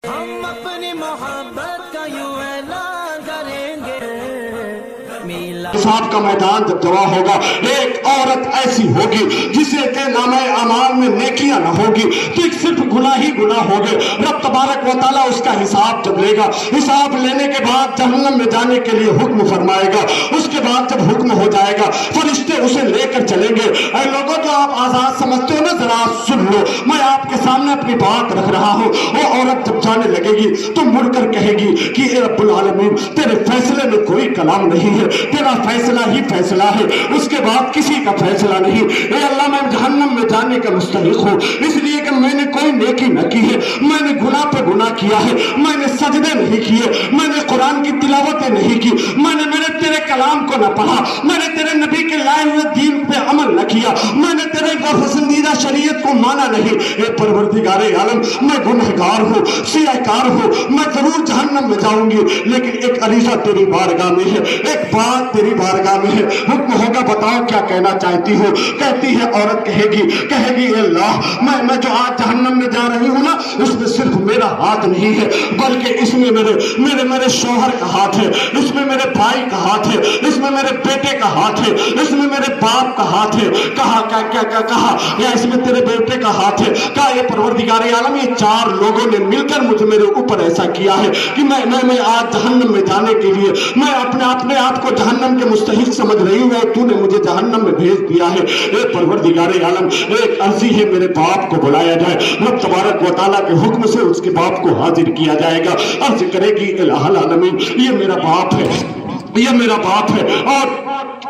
ہم اپنی محبت کا یوں اعلان کریں گے میلا حساب کا میدان جب جمع ہوگا، ایک عورت ایسی ہوگی جسے کہ نامہ اعمال میں نیکیاں نہ ہوگی، تو ایک صرف گناہ ہی گناہ ہوگے۔ رب تبارک و تعالیٰ اس کا حساب جب لے گا، حساب لینے کے بعد جہنم میں جانے کے لیے حکم فرمائے گا۔ اس کے بعد جب حکم ہو جائے گا، فرشتے اسے لے کر چلیں گے۔ اے لوگوں جو آپ آزاد سمجھتے ہو نا، ذرا سن لو، میں آپ کے سامنے اپنی بات رکھ رہا ہوں۔ وہ عورت جب جانے لگے گی تو مڑ کر کہے گی کہ اے رب العالمین، تیرے فیصلے میں کوئی کلام نہیں ہے، تیرا فیصلہ ہی فیصلہ ہے، اس کے بعد کسی کا فیصلہ نہیں۔ اے اللہ، میں جہنم میں جانے کا مستحق ہوں، اس لیے کہ میں نے کوئی نیکی نہ کی ہے، میں نے گناہ پہ گناہ کیا ہے، میں نے سجدے نہیں کیے، میں نے قرآن کی تلاوتیں نہیں کی، میں نے تیرے کلام کو نہ پڑھا، میں نے تیرے نبی کے لائے ہوئے دین پہ عمل نہ کیا، میں نے تیرے پسندیدہ شریعت کو مانا نہیں۔ اے پروردگار عالم، میں گنہگار ہوں، سیاہ کار ہوں، میں ضرور جہنم میں جاؤں گی، لیکن ایک عریضہ تیری بارگاہ میں ہے، ایک بات تیری بارگاہ میں ہے، حکم ہوگا، بتاؤ کیا کہنا چاہتی ہو؟ کہتی ہے عورت، کہے گی اے اللہ، میں جو آج جہنم میں جا رہی ہوں نا، اس میں صرف میرا ہاتھ نہیں ہے، بلکہ اس میں میرے شوہر کا ہاتھ ہے، اس میں میرے بھائی کا ہاتھ ہے، اس میں میرے بیٹے کا ہاتھ ہے، اس میں میرے باپ کا ہاتھ ہے۔ کہا یا اس میں تیرے بیٹے کا ہاتھ ہے۔ کہا یہ پروردگار عالم، یہ چار لوگوں نے مل کر مجھے میرے اوپر ایسا کیا ہے کہ میں آج جہنم میں جانے کے لیے میں اپنے آپ کو جہنم کے مستحق سمجھ رہی ہوں، اور تو نے مجھے جہنم میں بھیج دیا ہے۔ اے پروردگار عالم، ایک عرضی ہے، میرے باپ کو بلایا جائے۔ رب تبارک و تعالیٰ کے حکم سے اس کے باپ کو حاضر کیا جائے گا۔ عرض کرے گی الہ العالمین، یہ میرا باپ ہے، یہ میرا باپ ہے،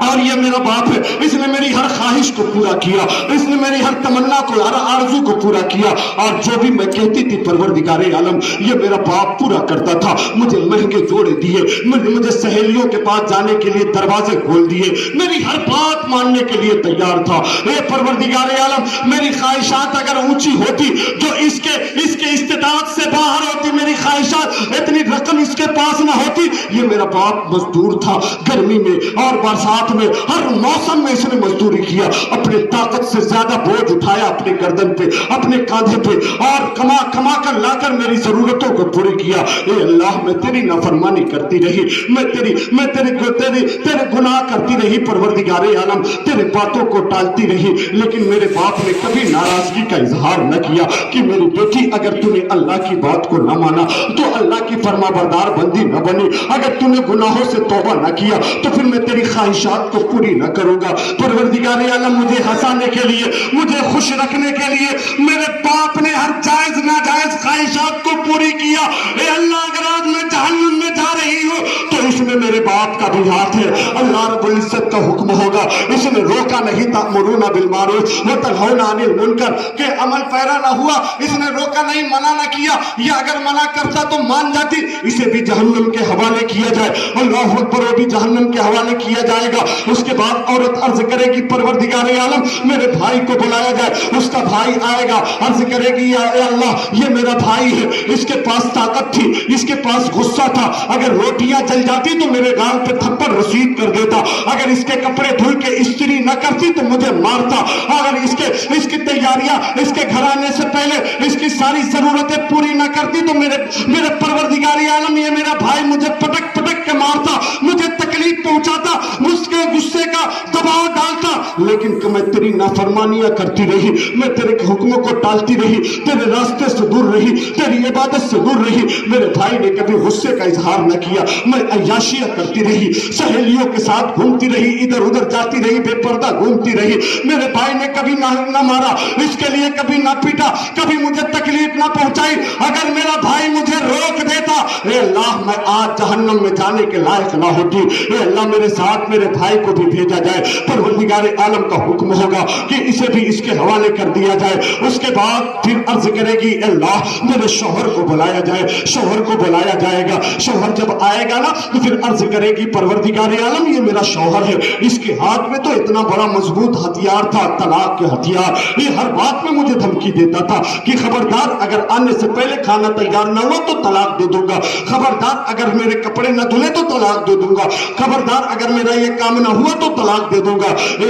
اور یہ میرا باپ ہے، اس نے میری ہر خواہش کو پورا کیا، اس نے میری ہر تمنا کو، ہر آرزو کو پورا کیا، اور جو بھی میں کہتی تھی پروردگار عالم یہ میرا باپ پورا کرتا تھا۔ مجھے مہنگے جوڑے دیے، مجھے سہیلیوں کے پاس جانے کے لیے دروازے کھول دیے، میری ہر بات ماننے کے لیے تیار تھا۔ اے پروردگار عالم، میری خواہشات اگر اونچی ہوتی جو اس کے استطاعت سے باہر ہوتی، میری خواہشات اتنی رقم اس کے پاس نہ ہوتی۔ یہ میرا باپ مزدور تھا، گرمی میں اور برسات میں، ہر موسم میں اس نے مزدوری کیا، اپنے طاقت سے زیادہ بوجھ اٹھایا اپنے گردن پہ، اپنے کاندھے پہ، اور کما کر لا کر میری ضرورتوں کو پوری کیا۔ اے اللہ، میں تیری نافرمانی کرتی رہی، میں تیرے گناہ کرتی رہی پروردگار عالم، تیرے باتوں کو ٹالتی رہی، لیکن میرے باپ نے کبھی ناراضگی کا اظہار نہ کیا کہ میری بیٹی اگر تو نے اللہ کی بات کو نہ مانا تو اللہ کی فرما بردار بندی نہ بنی، اگر تو نے گناہوں سے توبہ نہ کیا تو پھر میں تیری خواہشات کو پوری نہ کروں گا۔ پروردگار عالم، مجھے ہنسانے کے لیے، مجھے خوش رکھنے کے لیے میرے باپ نے ہر جائز ناجائز خواہشات کو پوری کیا۔ اے اللہ، اگر آج میں جہنم میں جا رہی ہوں تو اس میں میرے باپ کا بھی ہاتھ ہے۔ اللہ رب العزت کا حکم ہوگا، اس نے روکا نہیں، تأمرون بالمعروف وتنہون عن المنکر، کہ عمل پیرا نہ ہوا، اس نے روکا نہیں، منع نہ کیا، یا اگر منع کرتا تو مان جاتی، اسے بھی جہنم کے حوالے کیا جائے۔ اللہ اکبر، وہ بھی جہنم کے حوالے کیا جائے گا۔ اس کے بعد عورت عرض کرے گی پروردگار عالم، میرے بھائی کو بلایا جائے۔ اس کا بھائی آئے گا، عرض کرے گی یا اللہ، یہ میرا بھائی ہے، اس کے پاس طاقت تھی، اس کے پاس غصہ تھا، اگر روٹیاں جل جاتی تو میرے گال پہ تھپڑ رسید کر دیتا، اگر اس کے کپڑے دھل کے استری نہ کرتی تو مجھے مارتا، اگر اس کی تیاریاں اس کے گھر آنے سے پہلے اس کی ساری ضرورتیں پوری نہ کرتی تو میرے پروردگار عالم، یہ میرا بھائی مجھے پٹک کے مارتا، مجھے تکلیف پہنچاتا، مجھ کے غصے کا دباؤ ڈالتا، لیکن کہ میں تیری نافرمانیاں کرتی رہی، میں تیرے حکموں کو ٹالتی رہی، تیرے راستے سے دور رہی، تیری عبادت سے دور رہی۔ میرے بھائی نے کبھی غصے کا اظہار نہ کیا، میں عیاشیاں کرتی رہی، سہیلیوں کے ساتھ گھومتی رہی، ادھر ادھر جاتی رہی، بے پردہ گھومتی رہی۔ میرے بھائی نے کبھی نہ مارا، اس کے لیے کبھی نہ پیٹا، کبھی مجھے تکلیف نہ پہنچائی۔ اگر میرا بھائی مجھے روک دیتا، اے اللہ، میں آج جہنم میں جانے کے لائق نہ ہوتی۔ اے اللہ، میرے ساتھ میرے بھائی کو بھی بھیجا جائے۔ پروردگار عالم کا حکم ہوگا کہ اسے بھی اس کے حوالے کر دیا جائے۔ اس کے بعد پھر عرض کرے گی اللہ، میرے شوہر کو بلایا جائے۔ شوہر کو بلایا جائے گا، شوہر جب آئے گا نا تو پھر عرض کرے گی پروردگار عالم، یہ میرا شوہر ہے، اس کے ہاتھ میں تو اتنا بڑا مضبوط ہتھیار تھا، طلاق کے ہتھیار، یہ ہر بات میں مجھے دھمکی دیتا تھا کہ خبردار اگر آنے سے پہلے کھانا تیار نہ ہوا تو طلاق دے دوں گا، خبردار اگر میرے کپڑے نہ دھلے تو طلاق دے دوں گا، خبردار اگر میرا یہ کام نہ ہوا تو طلاق دے دوں گا۔ اے